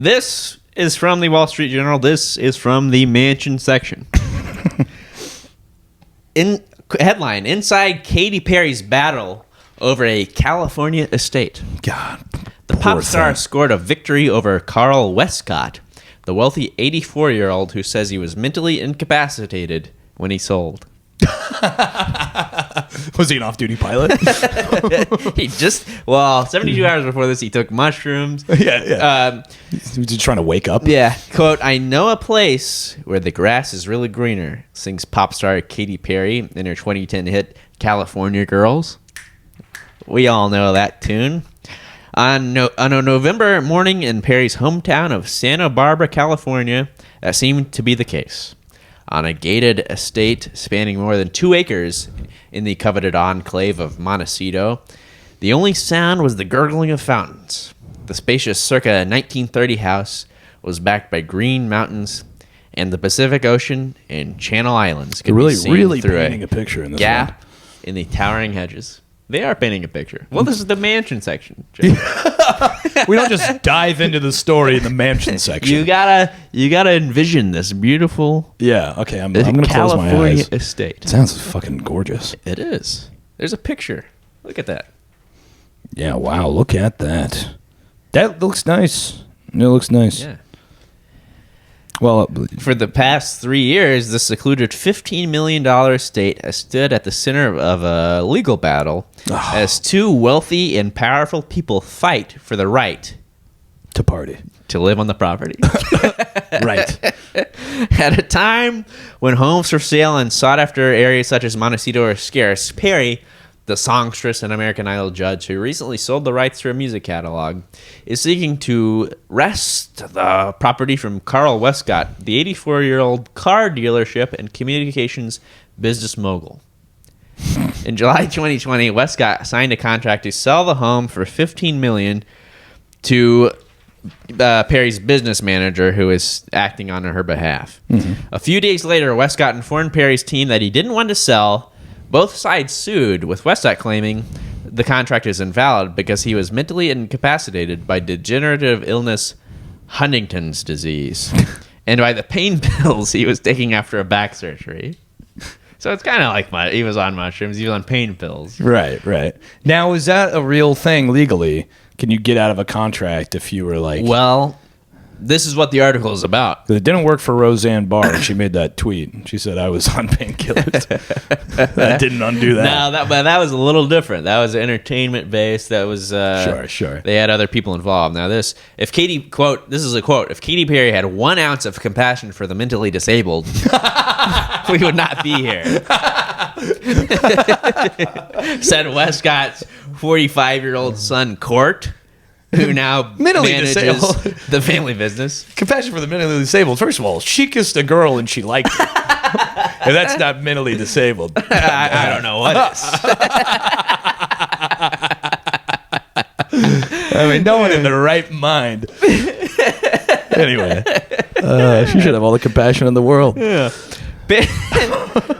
This is from the Wall Street Journal. This is from the mansion section. Headline, inside Katy Perry's battle over a California estate. God. The pop star scored a victory over Carl Westcott, the wealthy 84-year-old who says he was mentally incapacitated when he sold. Was he an off-duty pilot? 72 hours before this, he took mushrooms. Yeah. He was just trying to wake up. Yeah. Quote, I know a place where the grass is really greener, sings pop star Katy Perry in her 2010 hit California Girls. We all know that tune. On a November morning in Perry's hometown of Santa Barbara, California, that seemed to be the case. On a gated estate spanning more than 2 acres in the coveted enclave of Montecito, the only sound was the gurgling of fountains. The spacious circa 1930 house was backed by green mountains, and the Pacific Ocean and Channel Islands could be seen really through painting a picture in this gap in the towering hedges. They are painting a picture. Well, this is the mansion section. We don't just dive into the story in the mansion section. You gotta envision this beautiful. Yeah. Okay. I'm gonna close my eyes. Estate. It sounds fucking gorgeous. It is. There's a picture. Look at that. Yeah. Wow. Look at that. That looks nice. It looks nice. Yeah. Well, for the past 3 years, the secluded $15 million estate has stood at the center of a legal battle as 2 wealthy and powerful people fight for the right to party, to live on the property. Right. At a time when homes for sale in sought-after areas such as Montecito are scarce, Perry, the songstress and American Idol judge who recently sold the rights to her music catalog, is seeking to wrest the property from Carl Westcott, the 84-year-old car dealership and communications business mogul. In July 2020, Westcott signed a contract to sell the home for $15 million to Perry's business manager, who is acting on her behalf. Mm-hmm. A few days later, Westcott informed Perry's team that he didn't want to sell. Both sides sued, with Westcott claiming the contract is invalid because he was mentally incapacitated by degenerative illness Huntington's disease and by the pain pills he was taking after a back surgery. So it's kind of like he was on mushrooms. He was on pain pills. Right. Now, is that a real thing legally? Can you get out of a contract if you were like... Well... This is what the article is about. It didn't work for Roseanne Barr. She made that tweet. She said I was on painkillers. That didn't undo that. No, that was a little different. That was entertainment based. That was sure. They had other people involved. Now this is a quote. If Katy Perry had 1 ounce of compassion for the mentally disabled, we would not be here. Said Westcott's 45-year-old son Court, who now mentally manages disabled. The family business. Compassion for the mentally disabled. First of all, she kissed a girl and she liked it. And that's not mentally disabled. I don't know what is. I mean, no one in their right mind. Anyway, she should have all the compassion in the world. Yeah.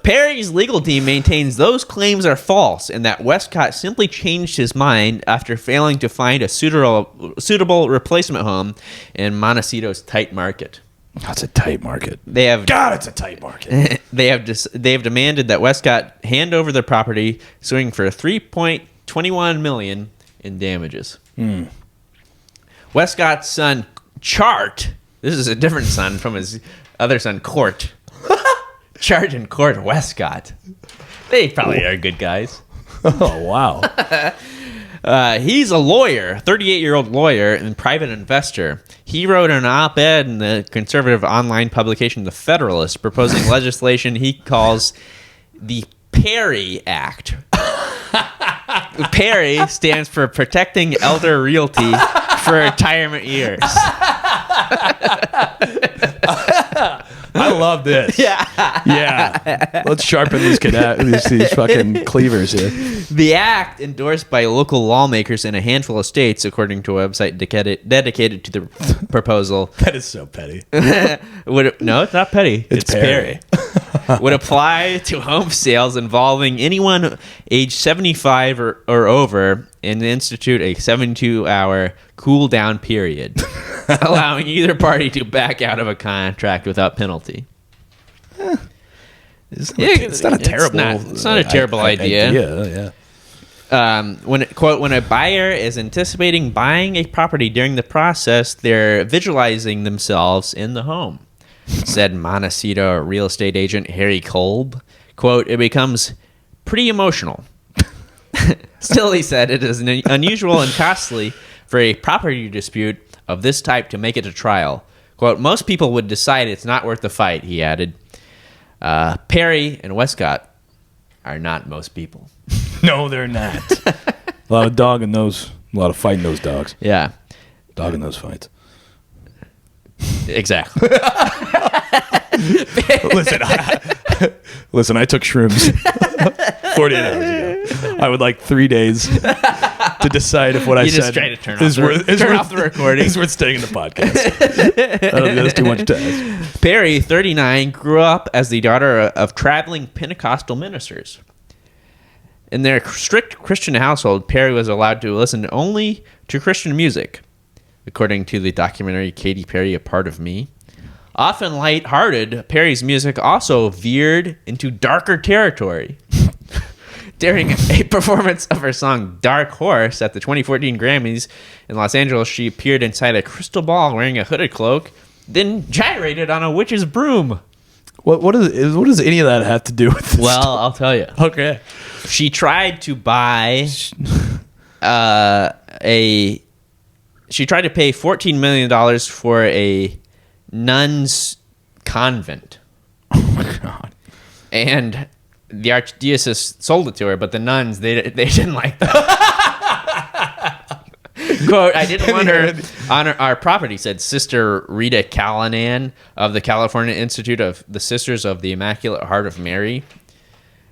Perry's legal team maintains those claims are false and that Westcott simply changed his mind after failing to find a suitable replacement home in Montecito's tight market. That's a tight market. It's a tight market. They have demanded that Westcott hand over their property, suing for $3.21 million in damages. Westcott's son Chart, this is a different son from his other son Court. Chart and Court Westcott. They probably are good guys. Oh, wow. He's a lawyer, 38-year-old lawyer and private investor. He wrote an op-ed in the conservative online publication The Federalist proposing legislation he calls the Perry Act. Perry stands for Protecting Elder Realty for Retirement Years. I love this. Yeah. Let's sharpen these fucking cleavers here. The act, endorsed by local lawmakers in a handful of states, according to a website dedicated to the proposal. That is so petty. No, it's not petty. It's Perry. Would apply to home sales involving anyone age 75 or over and institute a 72-hour cool-down period. allowing either party to back out of a contract without penalty. It's not a terrible. It's not a terrible idea. Yeah. When a buyer is anticipating buying a property during the process, they're visualizing themselves in the home, said Montecito real estate agent Harry Kolb. Quote, it becomes pretty emotional. Still, he said, it is unusual and costly for a property dispute of this type to make it to trial. Quote, most people would decide it's not worth the fight, he added. Perry and Westcott are not most people. No, they're not. A lot of fighting those dogs. Yeah. Dog in those fights. Exactly. Listen, I took shrooms 48 hours ago. I would like 3 days to decide if what I said just try to turn off the recording. Is worth staying in the podcast. I don't think that's too much to ask. Perry, 39, grew up as the daughter of traveling Pentecostal ministers. In their strict Christian household, Perry was allowed to listen only to Christian music, according to the documentary Katy Perry, A Part of Me. Often lighthearted, Perry's music also veered into darker territory. During a performance of her song Dark Horse at the 2014 Grammys in Los Angeles, she appeared inside a crystal ball wearing a hooded cloak, then gyrated on a witch's broom. What does any of that have to do with this? Well, I'll tell you. Okay. She tried to buy she tried to pay $14 million for a nun's convent. Oh my God. And the archdiocese sold it to her, but the nuns, they didn't like that. Quote, I didn't want her on our property, said Sister Rita Callanan of the California Institute of the Sisters of the Immaculate Heart of Mary.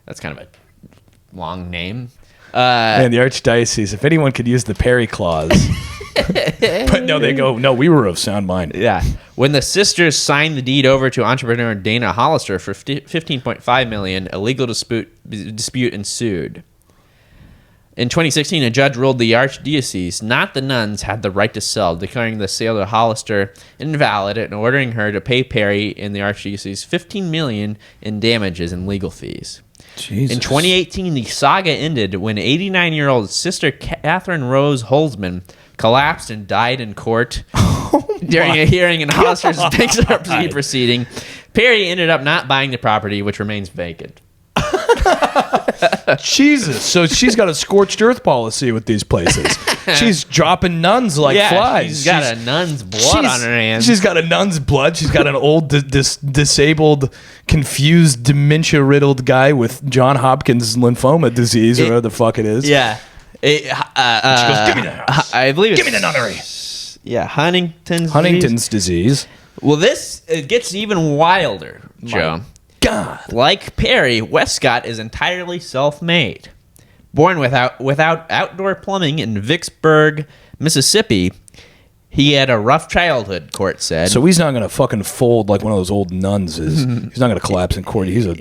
That's kind of a long name. And the archdiocese, if anyone could use the Perry clause. But no, they go, no, we were of sound mind. Yeah. When the sisters signed the deed over to entrepreneur Dana Hollister for $15.5 million, a legal dispute ensued. In 2016, a judge ruled the archdiocese, not the nuns, had the right to sell, declaring the sale to Hollister invalid and ordering her to pay Perry and the archdiocese $15 million in damages and legal fees. Jesus. In 2018, the saga ended when 89-year-old Sister Catherine Rose Holzman collapsed and died in court during a hearing in Hollister's bankruptcy proceeding. Perry ended up not buying the property, which remains vacant. Jesus. So she's got a scorched earth policy with these places. She's dropping nuns like flies. She's got a nun's blood on her hands. She's got a nun's blood. She's got an old, disabled, confused, dementia-riddled guy with John Hopkins lymphoma disease, or whatever the fuck it is. Yeah. She goes, give me the house. I believe it's... Give me the nunnery. Yeah, Huntington's disease. Well, it gets even wilder, Joe. God. Like Perry, Westcott is entirely self-made. Born without outdoor plumbing in Vicksburg, Mississippi, he had a rough childhood, court said. So he's not going to fucking fold like one of those old nuns is. He's not going to collapse in court. He's a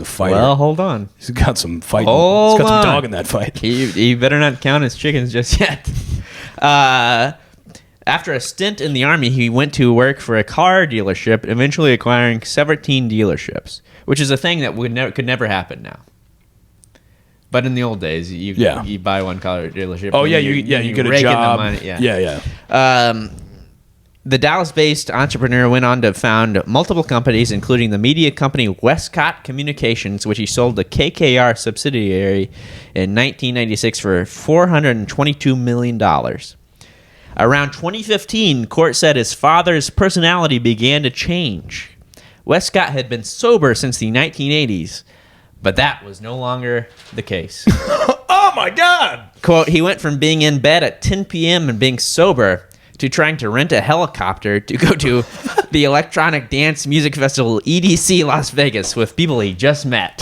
fighter. Well, hold on. He's got some fighting. Hold He's got on. some dog in that fight. He better not count his chickens just yet. After a stint in the Army, he went to work for a car dealership, eventually acquiring 17 dealerships, which is a thing that could never happen now. But in the old days, you buy one car dealership. Oh, yeah, you get a job. Yeah. The Dallas-based entrepreneur went on to found multiple companies, including the media company Westcott Communications, which he sold to KKR subsidiary in 1996 for $422 million. Around 2015, court said his father's personality began to change. Westcott had been sober since the 1980s, but that was no longer the case. Oh, my God! Quote, he went from being in bed at 10 p.m. and being sober to trying to rent a helicopter to go to the electronic dance music festival EDC Las Vegas with people he just met.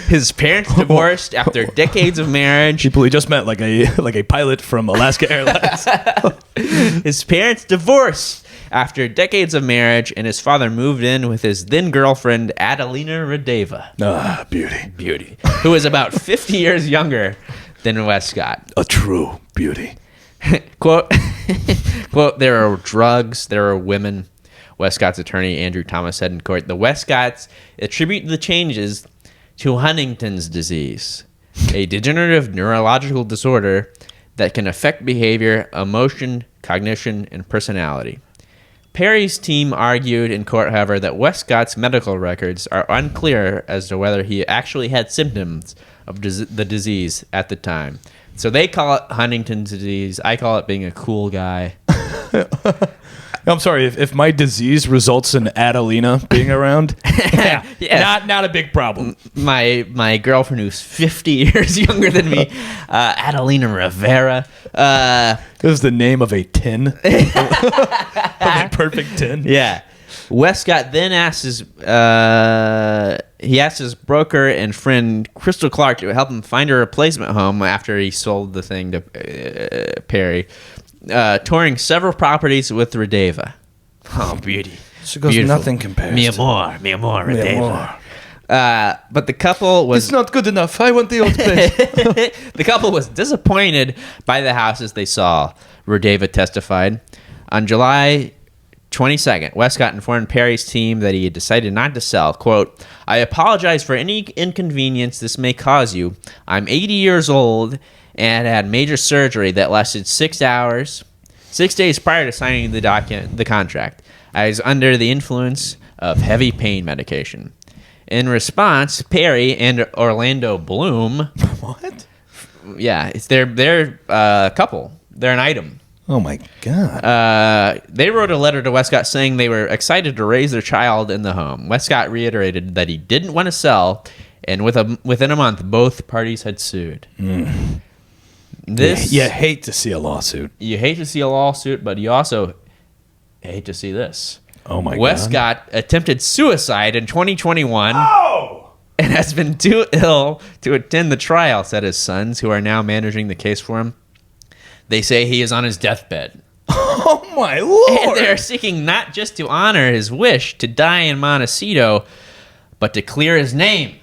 His parents divorced after decades of marriage. People he just met, like a pilot from Alaska Airlines. His parents divorced after decades of marriage, and his father moved in with his then girlfriend Adelina Radeva. Ah, beauty. Who was about 50 years younger than Westcott. A true beauty. Quote, quote, there are drugs, there are women, Westcott's attorney Andrew Thomas said in court. The Westcotts attribute the changes to Huntington's disease, a degenerative neurological disorder that can affect behavior, emotion, cognition, and personality. Perry's team argued in court, however, that Westcott's medical records are unclear as to whether he actually had symptoms of the disease at the time. So they call it Huntington's disease. I call it being a cool guy. I'm sorry, if my disease results in Adelina being around, yeah. not a big problem. My girlfriend, who's 50 years younger than me, Adelina Rivera. This is the name of a tin. Of a perfect tin. Yeah. Westcott then asked his broker and friend Crystal Clark to help him find a replacement home after he sold the thing to Perry, touring several properties with Redeva. Oh, beauty. She goes, beautiful. Nothing compares. Mi amor, Redeva. But the couple was... It's not good enough. I want the old place. The couple was disappointed by the houses they saw, Redeva testified. On July 22nd, Westcott informed Perry's team that he had decided not to sell. Quote, I apologize for any inconvenience this may cause you. I'm 80 years old and had major surgery that lasted 6 hours, 6 days prior to signing the contract. I was under the influence of heavy pain medication. In response, Perry and Orlando Bloom... What? Yeah, it's they're a couple. They're an item. Oh, my God. They wrote a letter to Westcott saying they were excited to raise their child in the home. Westcott reiterated that he didn't want to sell, and within a month, both parties had sued. You hate to see a lawsuit. You hate to see a lawsuit, but you also hate to see this. Oh, my God. Westcott attempted suicide in 2021 and has been too ill to attend the trial, said his sons, who are now managing the case for him. They say he is on his deathbed. Oh, my Lord. And they're seeking not just to honor his wish to die in Montecito, but to clear his name.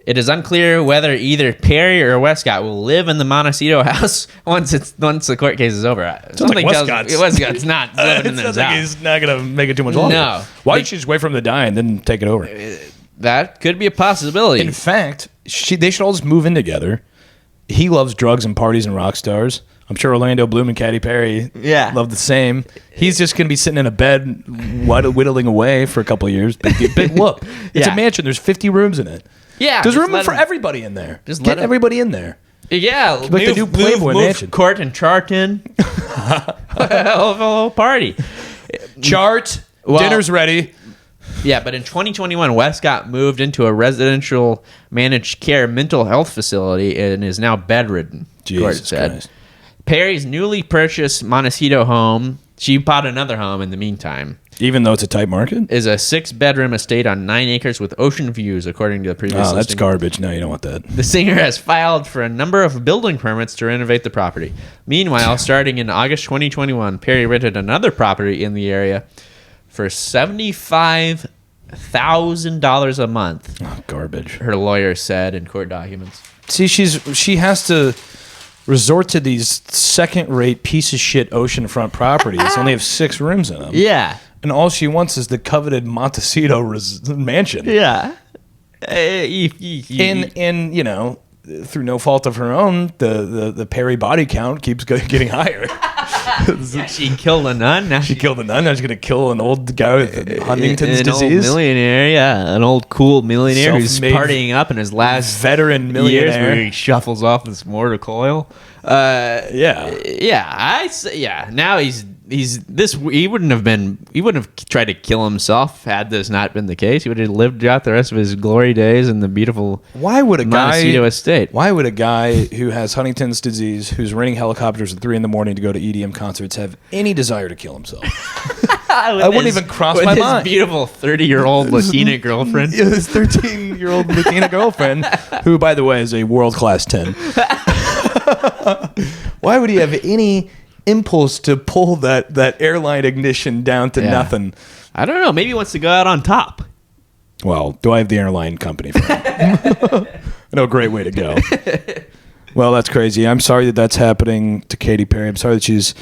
It is unclear whether either Perry or Westcott will live in the Montecito house once the court case is over. Something like Westcott's not living in this house. He's not going to make it too much longer. No. Why don't you just wait for him to die and then take it over? That could be a possibility. In fact, they should all just move in together. He loves drugs and parties and rock stars. I'm sure Orlando Bloom and Katy Perry love the same. He's just going to be sitting in a bed whittling away for a couple of years. But look, it's a mansion. There's 50 rooms in it. Yeah. There's room for everybody in there. Just get everybody in there. Yeah. Like the new Playboy mansion. Court and Charton. A whole party. Chart. Dinner's ready. Yeah, but in 2021, Westcott moved into a residential managed care mental health facility and is now bedridden, court said. Christ. Perry's newly purchased Montecito home, she bought another home in the meantime. Even though it's a tight market? Is a 6-bedroom estate on 9 acres with ocean views, according to the previous listing. That's garbage. No, you don't want that. The singer has filed for a number of building permits to renovate the property. Meanwhile, starting in August 2021, Perry rented another property in the area for $75,000 a month. Oh, garbage. Her lawyer said in court documents. See, she has to resort to these second-rate piece of shit oceanfront properties. Only have 6 rooms in them. Yeah. And all she wants is the coveted Montecito mansion. Yeah. And you know, through no fault of her own, the Perry body count keeps getting higher. Yeah, she killed a nun. Now she killed a nun. Now she's going to kill an old guy with Huntington's disease. An old millionaire, yeah. An old cool millionaire who's partying up in his last veteran millionaire. Years where he shuffles off his mortar coil. Now he wouldn't have tried to kill himself had this not been the case. He would have lived out the rest of his glory days in the beautiful Montecito estate. Why would a guy who has Huntington's disease, who's renting helicopters at 3 a.m. to go to EDM concerts, have any desire to kill himself? I wouldn't even cross my mind. His beautiful 30-year-old Latina girlfriend. His 13-year-old Latina girlfriend, who, by the way, is a world-class 10. Why would he have any impulse to pull that airline ignition down to nothing? I don't know. Maybe he wants to go out on top. Well, do I have the airline company for him? I know a great way to go. Well, that's crazy. I'm sorry that that's happening to Katy Perry. I'm sorry that she's,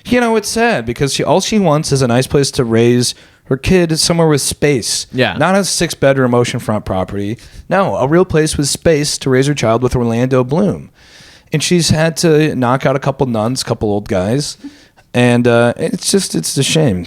it's sad because all she wants is a nice place to raise her kid somewhere with space. Yeah. Not a 6-bedroom oceanfront property. No, a real place with space to raise her child with Orlando Bloom. And she's had to knock out a couple nuns, a couple old guys. And it's a shame.